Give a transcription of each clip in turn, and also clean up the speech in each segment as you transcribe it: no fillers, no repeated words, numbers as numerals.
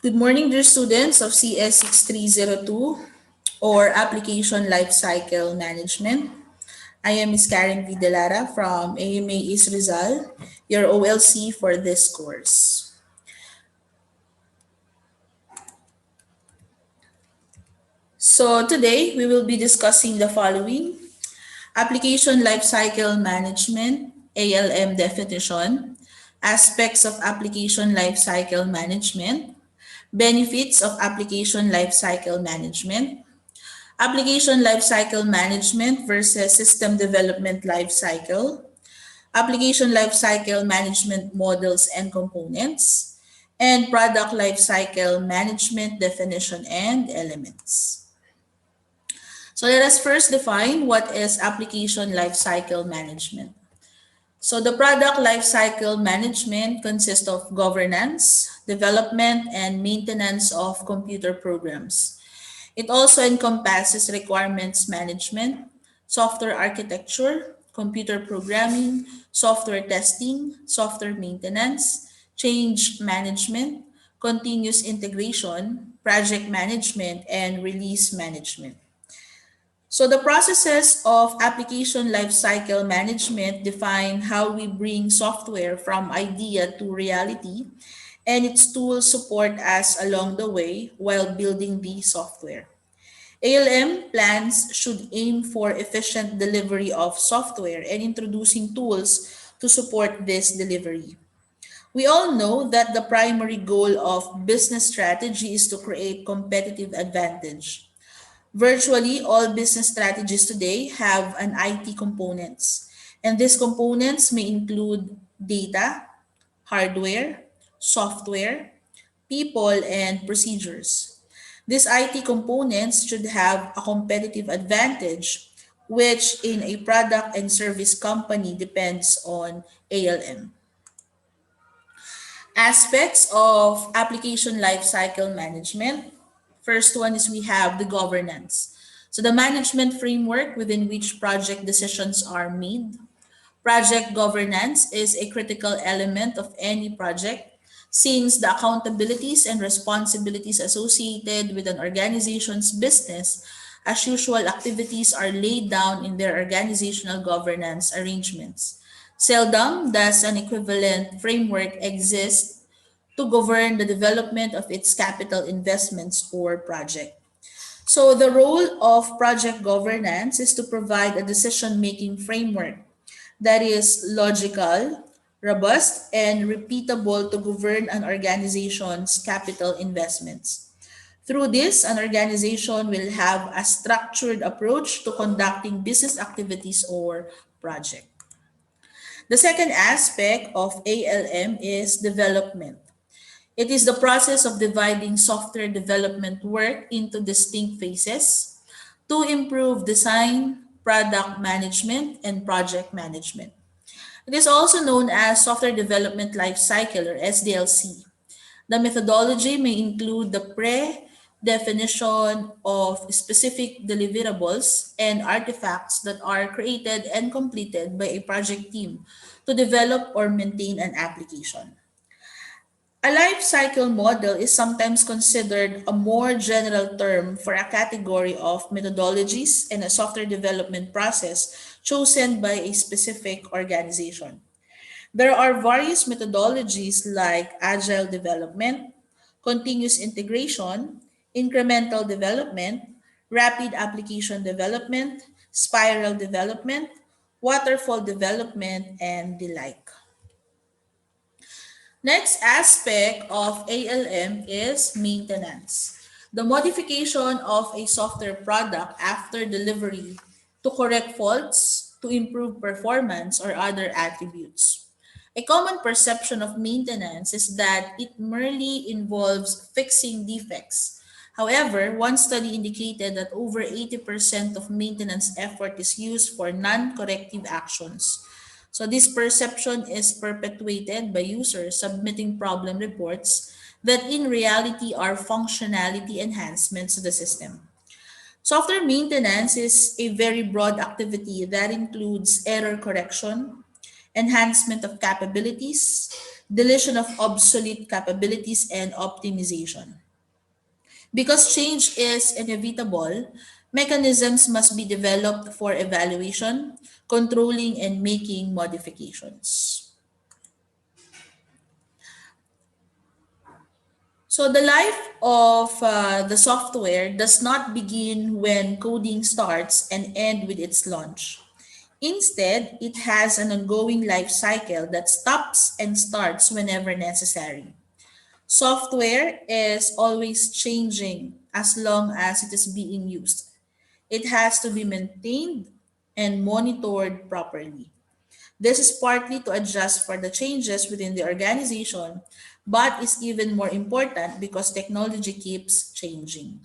Good morning, dear students of CS 6302 or Application Lifecycle Management. I am Ms. Karen V. Lara from AMA East Rizal, your OLC for this course. So today we will be discussing the following: Application Lifecycle Management, ALM definition, aspects of Application Lifecycle Management, benefits of Application Lifecycle Management, Application Lifecycle Management versus System Development Lifecycle, Application Lifecycle Management Models and Components, and Product Lifecycle Management Definition and Elements. So let us first define what is Application Lifecycle Management. So the product lifecycle management consists of governance, development, and maintenance of computer programs. It also encompasses requirements management, software architecture, computer programming, software testing, software maintenance, change management, continuous integration, project management, and release management. So the processes of application lifecycle management define how we bring software from idea to reality, and its tools support us along the way while building the software. ALM plans should aim for efficient delivery of software and introducing tools to support this delivery. We all know that the primary goal of business strategy is to create competitive advantage. Virtually all business strategies today have an IT components, and these components may include data, hardware, software, people, and procedures. These IT components should have a competitive advantage, which in a product and service company depends on ALM. Aspects of application lifecycle management. First one is we have the governance. So the management framework within which project decisions are made. Project governance is a critical element of any project since the accountabilities and responsibilities associated with an organization's business as usual activities are laid down in their organizational governance arrangements. Seldom does an equivalent framework exist to govern the development of its capital investments or project. So the role of project governance is to provide a decision-making framework that is logical, robust, and repeatable to govern an organization's capital investments. Through this, an organization will have a structured approach to conducting business activities or project. The second aspect of ALM is development. It is the process of dividing software development work into distinct phases to improve design, product management, and project management. It is also known as Software Development Lifecycle or SDLC. The methodology may include the pre-definition of specific deliverables and artifacts that are created and completed by a project team to develop or maintain an application. A life cycle model is sometimes considered a more general term for a category of methodologies and a software development process chosen by a specific organization. There are various methodologies like agile development, continuous integration, incremental development, rapid application development, spiral development, waterfall development, and the like. Next aspect of ALM is maintenance. The modification of a software product after delivery to correct faults, to improve performance, or other attributes. A common perception of maintenance is that it merely involves fixing defects. However, one study indicated that over 80% of maintenance effort is used for non-corrective actions. So this perception is perpetuated by users submitting problem reports that in reality are functionality enhancements to the system. Software maintenance is a very broad activity that includes error correction, enhancement of capabilities, deletion of obsolete capabilities, and optimization. Because change is inevitable, mechanisms must be developed for evaluation, controlling, and making modifications. So the life of the software does not begin when coding starts and end with its launch. Instead, it has an ongoing life cycle that stops and starts whenever necessary. Software is always changing as long as it is being used. It has to be maintained and monitored properly. This is partly to adjust for the changes within the organization, but is even more important because technology keeps changing.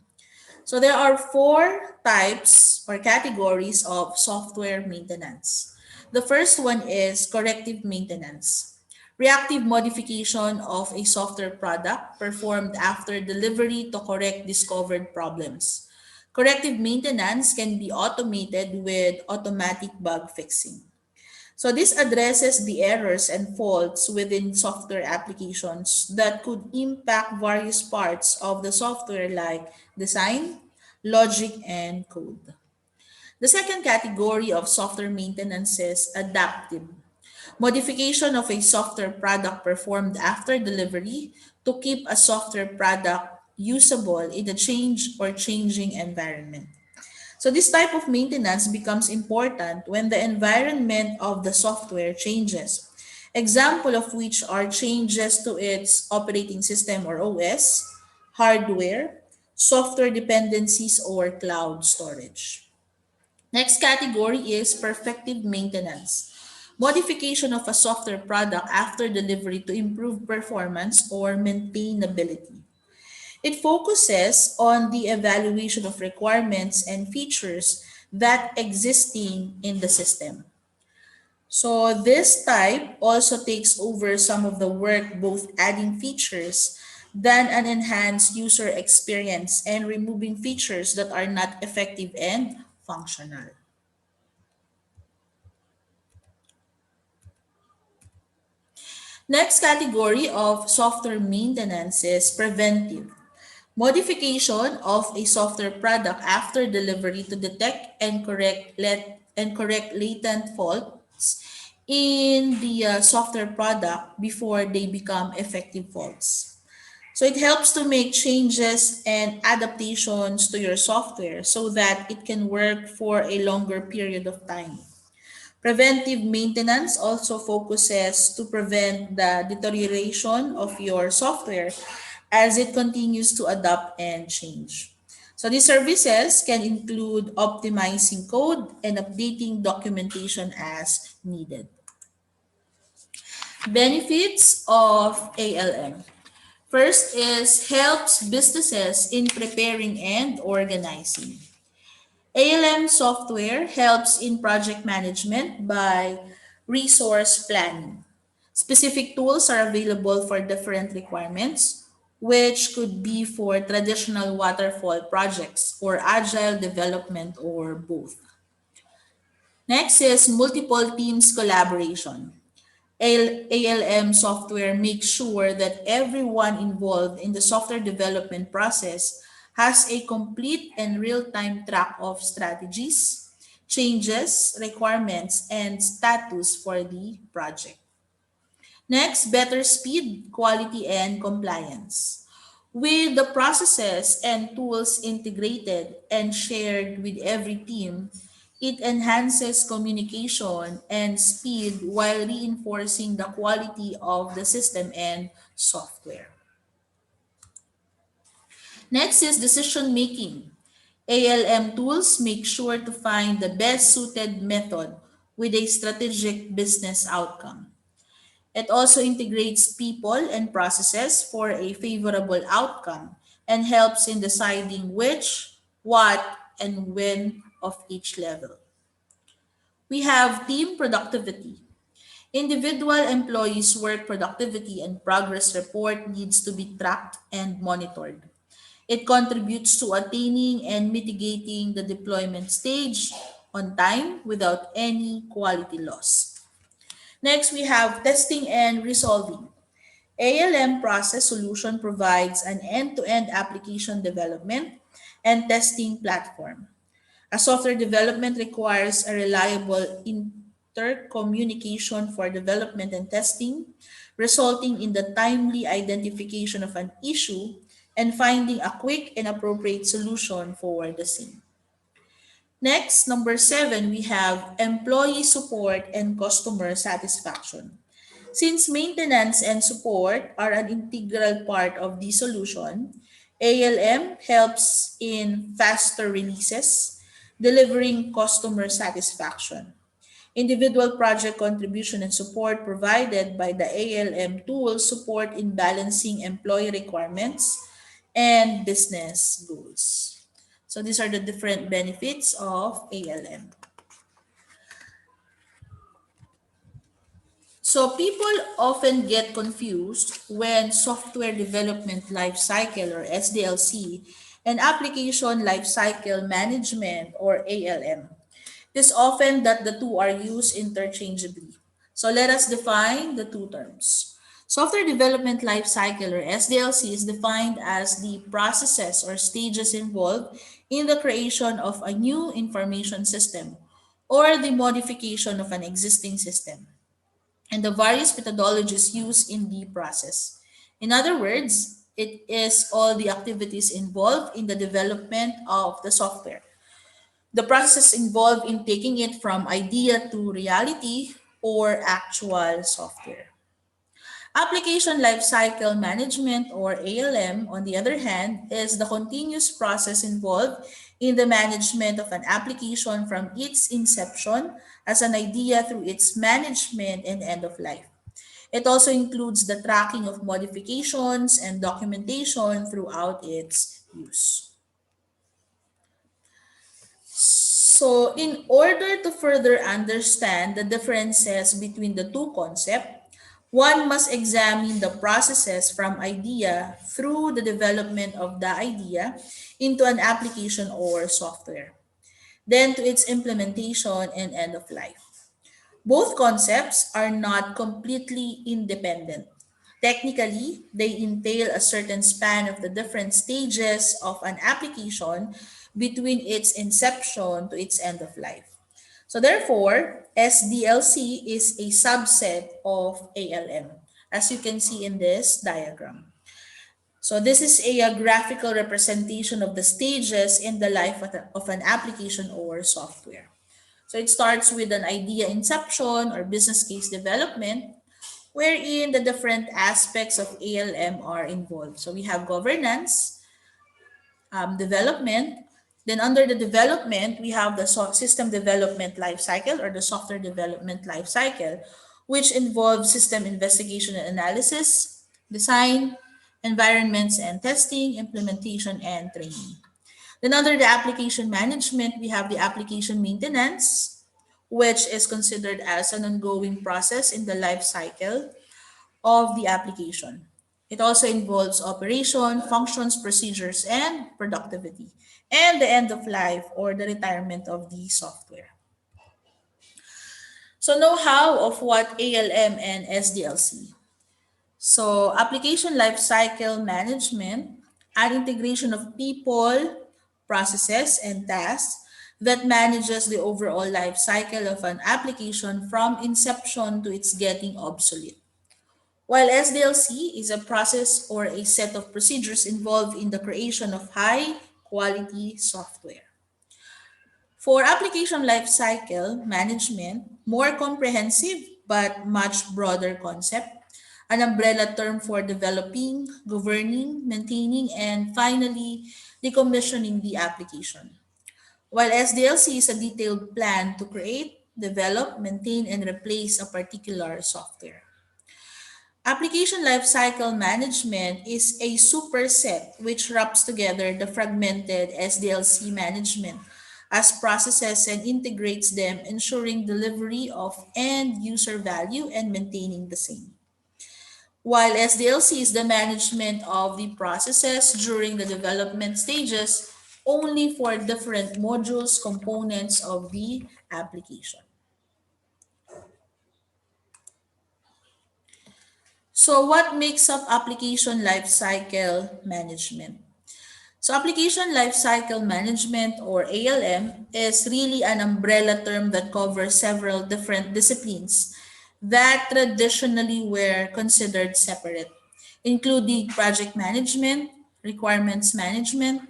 So there are four types or categories of software maintenance. The first one is corrective maintenance. Reactive modification of a software product performed after delivery to correct discovered problems. Corrective maintenance can be automated with automatic bug fixing. So this addresses the errors and faults within software applications that could impact various parts of the software like design, logic, and code. The second category of software maintenance is adaptive. Modification of a software product performed after delivery to keep a software product usable in a change or changing environment. So this type of maintenance becomes important when the environment of the software changes. Example of which are changes to its operating system or OS, hardware, software dependencies, or cloud storage. Next category is perfective maintenance. Modification of a software product after delivery to improve performance or maintainability. It focuses on the evaluation of requirements and features that existing in the system. So this type also takes over some of the work, both adding features than an enhanced user experience and removing features that are not effective and functional. Next category of software maintenance is preventive. Modification of a software product after delivery to detect and correct latent faults in the software product before they become effective faults. So it helps to make changes and adaptations to your software so that it can work for a longer period of time. Preventive maintenance also focuses to prevent the deterioration of your software as it continues to adapt and change. So these services can include optimizing code and updating documentation as needed. Benefits of ALM. First is helps businesses in preparing and organizing. ALM software helps in project management by resource planning. Specific tools are available for different requirements, which could be for traditional waterfall projects or agile development or both. Next is multiple teams collaboration. ALM software makes sure that everyone involved in the software development process has a complete and real-time track of strategies, changes, requirements, and status for the project. Next, better speed, quality, and compliance. With the processes and tools integrated and shared with every team, it enhances communication and speed while reinforcing the quality of the system and software. Next is decision making. ALM tools make sure to find the best suited method with a strategic business outcome. It also integrates people and processes for a favorable outcome and helps in deciding which, what, and when of each level. We have team productivity. Individual employees' work productivity and progress report needs to be tracked and monitored. It contributes to attaining and mitigating the deployment stage on time without any quality loss. Next, we have testing and resolving. ALM process solution provides an end-to-end application development and testing platform. A software development requires a reliable intercommunication for development and testing, resulting in the timely identification of an issue and finding a quick and appropriate solution for the same. Next, number 7, we have employee support and customer satisfaction. Since maintenance and support are an integral part of the solution, ALM helps in faster releases, delivering customer satisfaction. Individual project contribution and support provided by the ALM tool support in balancing employee requirements and business goals. So these are the different benefits of ALM. So people often get confused when software development lifecycle or SDLC and application lifecycle management or ALM. It is often that the two are used interchangeably. So let us define the two terms. Software development lifecycle or SDLC is defined as the processes or stages involved in the creation of a new information system or the modification of an existing system and the various methodologies used in the process. In other words, it is all the activities involved in the development of the software. The process involved in taking it from idea to reality or actual software. Application Lifecycle Management or ALM, on the other hand, is the continuous process involved in the management of an application from its inception as an idea through its management and end of life. It also includes the tracking of modifications and documentation throughout its use. So, in order to further understand the differences between the two concepts, one must examine the processes from idea through the development of the idea into an application or software, then to its implementation and end of life. Both concepts are not completely independent. Technically, they entail a certain span of the different stages of an application between its inception to its end of life. So therefore, SDLC is a subset of ALM, as you can see in this diagram. So this is a graphical representation of the stages in the life of an application or software. So it starts with an idea inception or business case development, wherein the different aspects of ALM are involved. So we have governance, development. Then under the development, we have the system development lifecycle or the software development lifecycle, which involves system investigation and analysis, design, environments and testing, implementation, and training. Then under the application management, we have the application maintenance, which is considered as an ongoing process in the life cycle of the application. It also involves operation, functions, procedures, and productivity, and the end of life or the retirement of the software. So know-how of what ALM and SDLC. So application lifecycle management, an integration of people, processes, and tasks that manages the overall life cycle of an application from inception to its getting obsolete. While SDLC is a process or a set of procedures involved in the creation of high quality software. For application lifecycle management, more comprehensive but much broader concept, an umbrella term for developing, governing, maintaining, and finally, decommissioning the application. While SDLC is a detailed plan to create, develop, maintain, and replace a particular software. Application lifecycle management is a superset which wraps together the fragmented SDLC management as processes and integrates them, ensuring delivery of end user value and maintaining the same. While SDLC is the management of the processes during the development stages only for different modules, components of the application. So what makes up application lifecycle management? So application lifecycle management, or ALM, is really an umbrella term that covers several different disciplines that traditionally were considered separate, including project management, requirements management,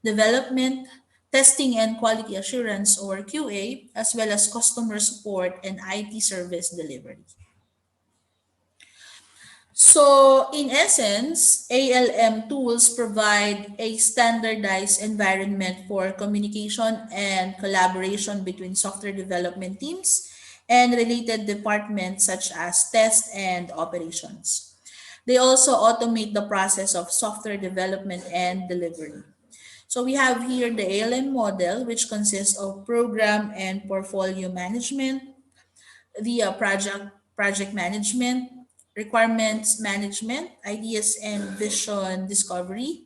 development, testing and quality assurance, or QA, as well as customer support and IT service delivery. So, in essence, ALM tools provide a standardized environment for communication and collaboration between software development teams and related departments such as test and operations. They also automate the process of software development and delivery. So we have here the ALM model, which consists of program and portfolio management, the project management, requirements management, ideas and vision discovery.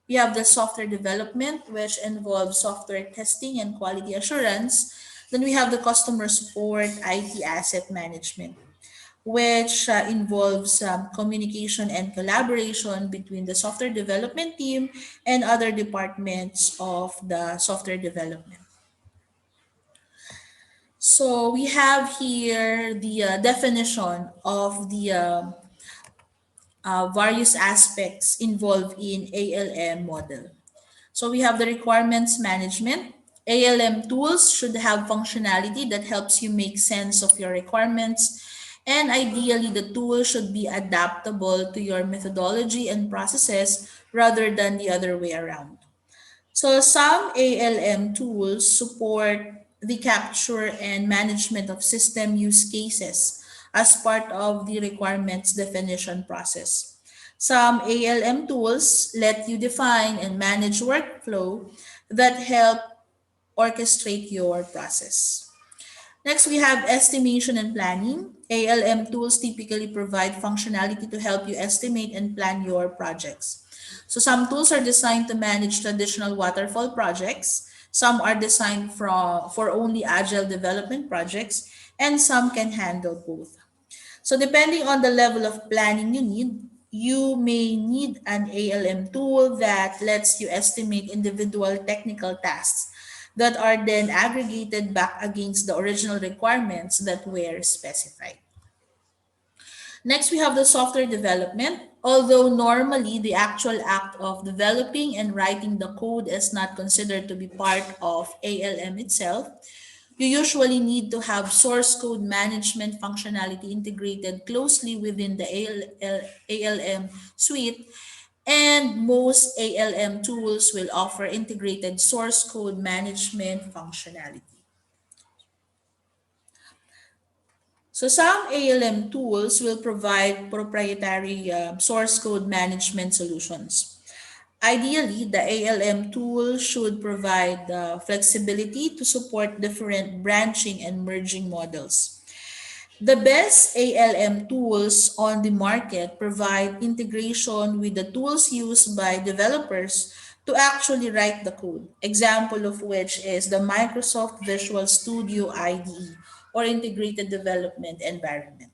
We have the software development, which involves software testing and quality assurance. Then we have the customer support, IT asset management, which involves communication and collaboration between the software development team and other departments of the software development. So we have here the definition of the various aspects involved in ALM model. So we have the requirements management. ALM tools should have functionality that helps you make sense of your requirements, and ideally the tool should be adaptable to your methodology and processes rather than the other way around. So some ALM tools support the capture and management of system use cases as part of the requirements definition process. Some ALM tools let you define and manage workflow that help orchestrate your process. Next, we have estimation and planning. ALM tools typically provide functionality to help you estimate and plan your projects. So some tools are designed to manage traditional waterfall projects. Some are designed for only agile development projects, and some can handle both. So depending on the level of planning you need, you may need an ALM tool that lets you estimate individual technical tasks that are then aggregated back against the original requirements that were specified. Next, we have the software development. Although normally the actual act of developing and writing the code is not considered to be part of ALM itself, you usually need to have source code management functionality integrated closely within the ALM suite, and most ALM tools will offer integrated source code management functionality. So some ALM tools will provide proprietary source code management solutions. Ideally, the ALM tool should provide the flexibility to support different branching and merging models. The best ALM tools on the market provide integration with the tools used by developers to actually write the code. Example of which is the Microsoft Visual Studio IDE, or Integrated Development Environment.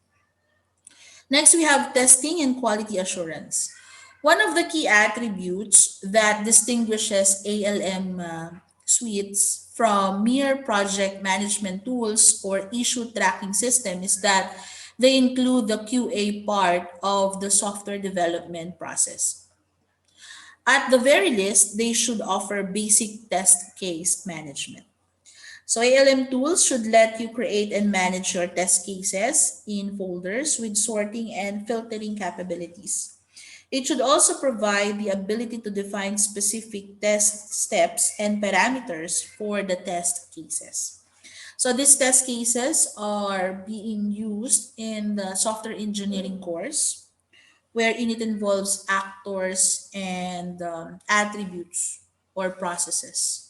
Next, we have testing and quality assurance. One of the key attributes that distinguishes ALM suites from mere project management tools or issue tracking system is that they include the QA part of the software development process. At the very least, they should offer basic test case management. So ALM tools should let you create and manage your test cases in folders with sorting and filtering capabilities. It should also provide the ability to define specific test steps and parameters for the test cases. So these test cases are being used in the software engineering course, wherein it involves actors and attributes or processes.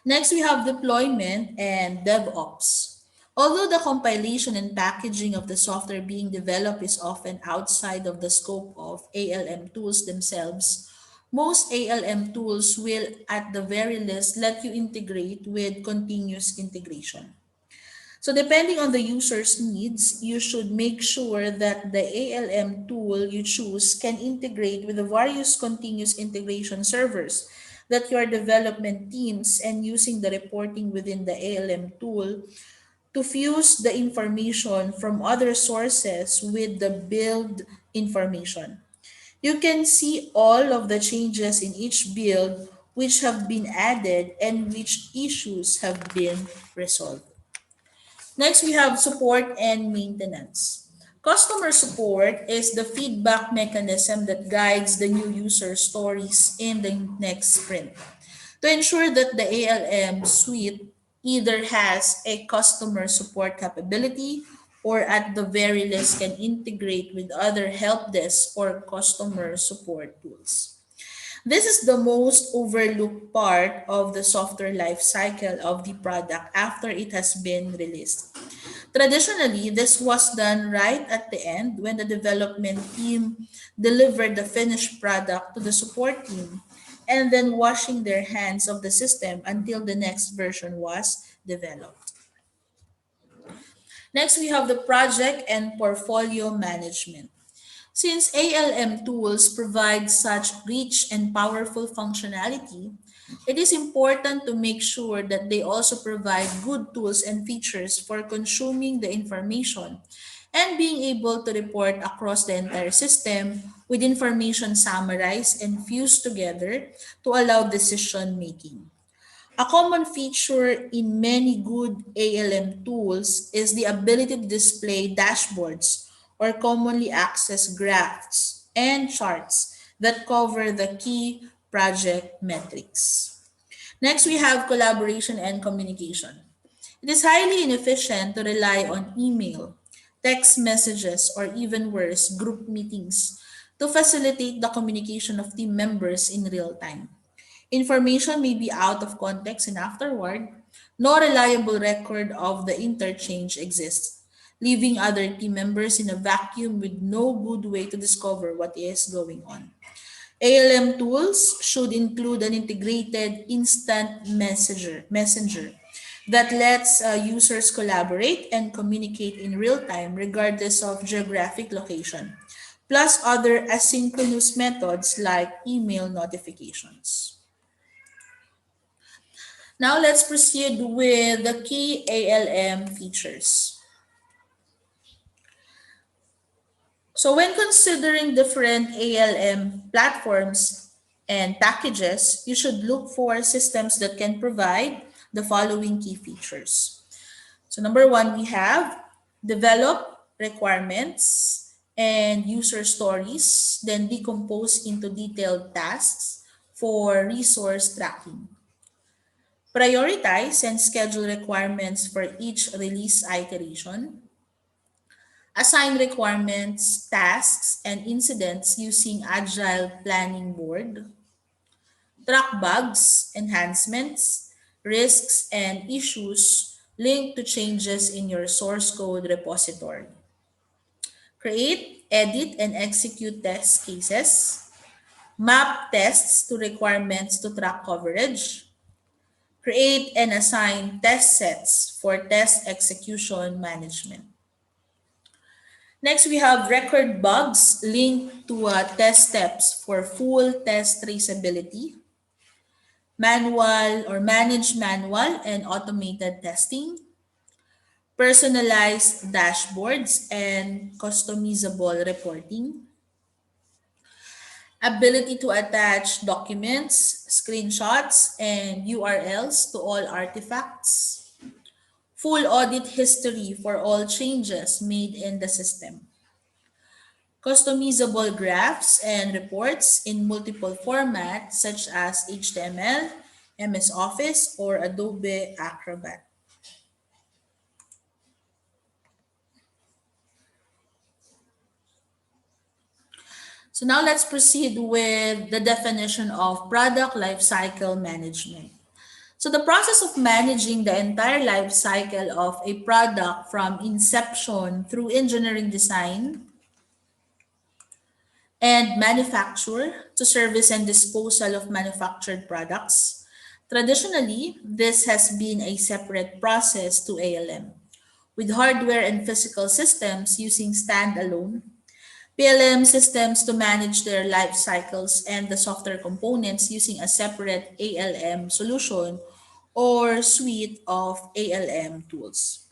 Next, we have deployment and DevOps. Although the compilation and packaging of the software being developed is often outside of the scope of ALM tools themselves, most ALM tools will, at the very least, let you integrate with continuous integration. So depending on the user's needs, you should make sure that the ALM tool you choose can integrate with the various continuous integration servers that your development teams and using the reporting within the ALM tool to fuse the information from other sources with the build information. You can see all of the changes in each build which have been added and which issues have been resolved. Next, we have support and maintenance. Customer support is the feedback mechanism that guides the new user stories in the next sprint. To ensure that the ALM suite either has a customer support capability or at the very least can integrate with other help desk or customer support tools. This is the most overlooked part of the software life cycle of the product after it has been released. Traditionally, this was done right at the end when the development team delivered the finished product to the support team and then washing their hands of the system until the next version was developed. Next, we have the project and portfolio management. Since ALM tools provide such rich and powerful functionality, it is important to make sure that they also provide good tools and features for consuming the information and being able to report across the entire system with information summarized and fused together to allow decision making. A common feature in many good ALM tools is the ability to display dashboards or commonly accessed graphs and charts that cover the key project metrics. Next, we have collaboration and communication. It is highly inefficient to rely on email, text messages, or even worse, group meetings to facilitate the communication of team members in real time. Information may be out of context and afterward, no reliable record of the interchange exists, leaving other team members in a vacuum with no good way to discover what is going on. ALM tools should include an integrated instant messenger that lets users collaborate and communicate in real time regardless of geographic location, plus other asynchronous methods like email notifications. Now let's proceed with the key ALM features. So when considering different ALM platforms and packages, you should look for systems that can provide the following key features. So number one, we have develop requirements and user stories, then decompose into detailed tasks for resource tracking. Prioritize and schedule requirements for each release iteration. Assign requirements, tasks, and incidents using Agile Planning Board. Track bugs, enhancements, risks, and issues linked to changes in your source code repository. Create, edit, and execute test cases. Map tests to requirements to track coverage. Create and assign test sets for test execution management. Next, we have record bugs linked to test steps for full test traceability, manual or managed manual and automated testing, personalized dashboards and customizable reporting, ability to attach documents, screenshots, and URLs to all artifacts, full audit history for all changes made in the system, customizable graphs and reports in multiple formats such as HTML, MS Office, or Adobe Acrobat. So now let's proceed with the definition of product lifecycle management. So the process of managing the entire life cycle of a product from inception through engineering design and manufacture to service and disposal of manufactured products. Traditionally, this has been a separate process to ALM, with hardware and physical systems using standalone PLM systems to manage their life cycles, and the software components using a separate ALM solution or suite of ALM tools.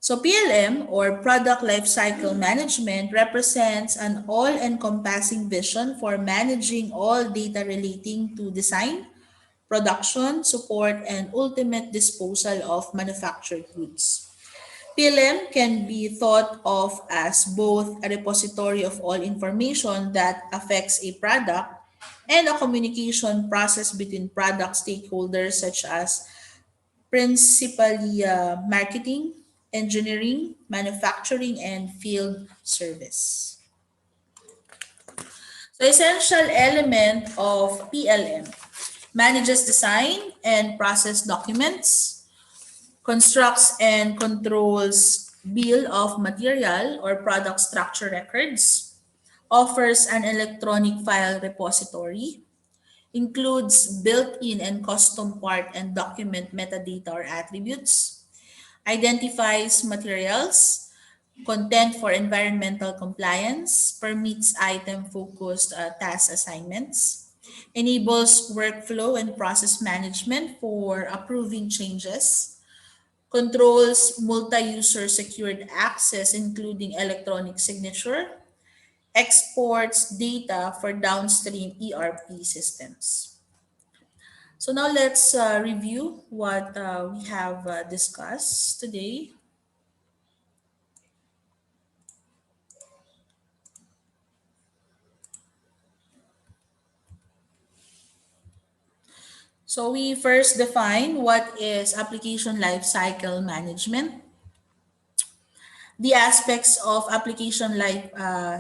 So PLM, or Product Lifecycle Management, represents an all-encompassing vision for managing all data relating to design, production, support, and ultimate disposal of manufactured goods. PLM can be thought of as both a repository of all information that affects a product and a communication process between product stakeholders such as principally marketing, engineering, manufacturing, and field service. So essential element of PLM manages design and process documents, constructs and controls bill of material or product structure records, offers an electronic file repository, includes built-in and custom part and document metadata or attributes, identifies materials, content for environmental compliance, permits item-focused task assignments, enables workflow and process management for approving changes, controls multi-user secured access including electronic signature, exports data for downstream ERP systems. So now let's review what we have discussed today. So we first define what is application lifecycle management. The aspects of application life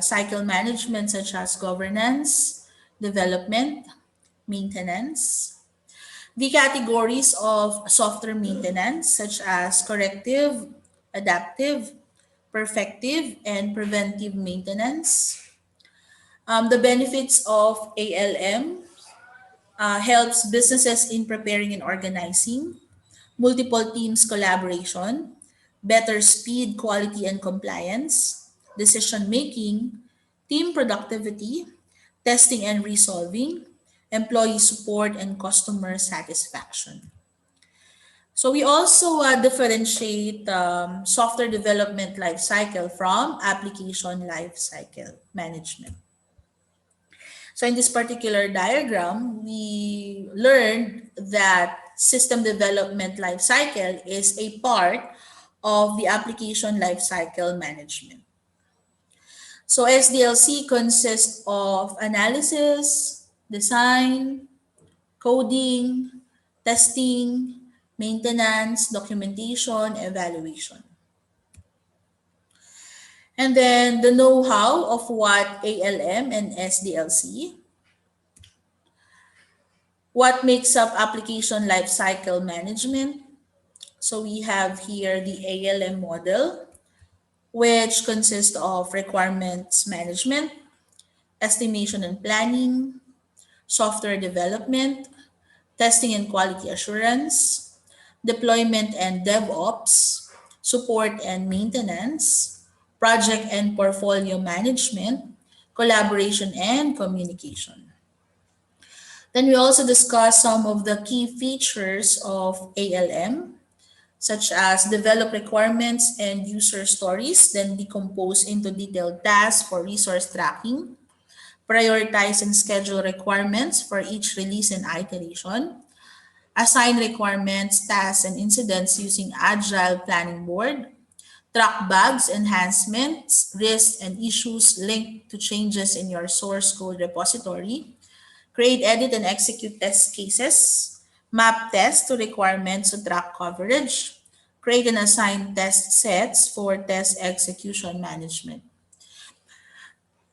cycle management such as governance, development, maintenance. The categories of software maintenance such as corrective, adaptive, perfective, and preventive maintenance. The benefits of ALM helps businesses in preparing and organizing, multiple teams collaboration, better speed, quality, and compliance, decision making, team productivity, testing and resolving, employee support, and customer satisfaction. So we also differentiate software development lifecycle from application lifecycle management. So in this particular diagram, we learned that system development lifecycle is a part of the application lifecycle management. So SDLC consists of analysis, design, coding, testing, maintenance, documentation, evaluation. And then the know-how of what ALM and SDLC. What makes up application lifecycle management? So we have here the ALM model, which consists of requirements management, estimation and planning, software development, testing and quality assurance, deployment and DevOps, support and maintenance, project and portfolio management, collaboration and communication. Then we also discuss some of the key features of ALM, such as develop requirements and user stories, then decompose into detailed tasks for resource tracking, prioritize and schedule requirements for each release and iteration, assign requirements, tasks, and incidents using Agile Planning Board, track bugs, enhancements, risks, and issues linked to changes in your source code repository, create, edit, and execute test cases, map tests to requirements to track coverage, create and assign test sets for test execution management.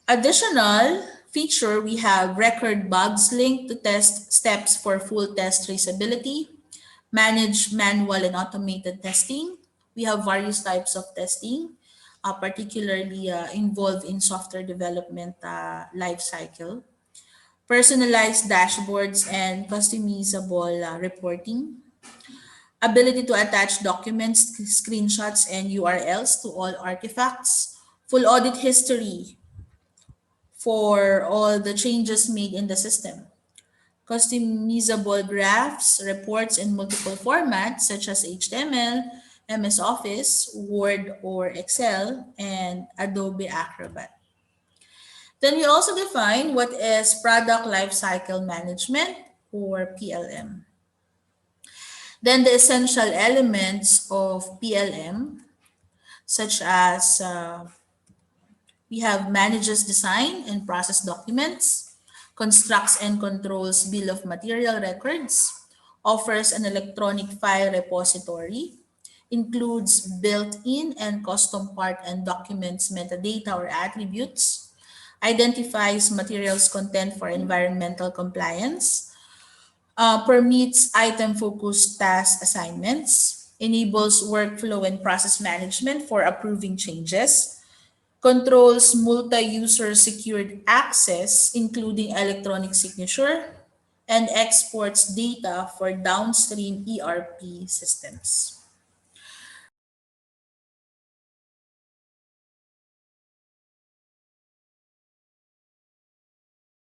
Additional feature, we have record bugs linked to test steps for full test traceability, manage manual and automated testing. We have various types of testing, particularly involved in software development life cycle, personalized dashboards and customizable reporting, ability to attach documents, screenshots, and URLs to all artifacts, full audit history for all the changes made in the system, customizable graphs, reports in multiple formats such as HTML, MS Office, Word or Excel, and Adobe Acrobat. Then we also define what is product lifecycle management or PLM. Then the essential elements of PLM, such as we have manages design and process documents, constructs and controls bill of material records, offers an electronic file repository, includes built-in and custom part and documents metadata or attributes, identifies materials content for environmental compliance, permits item-focused task assignments, enables workflow and process management for approving changes, controls multi-user secured access, including electronic signature, and exports data for downstream ERP systems.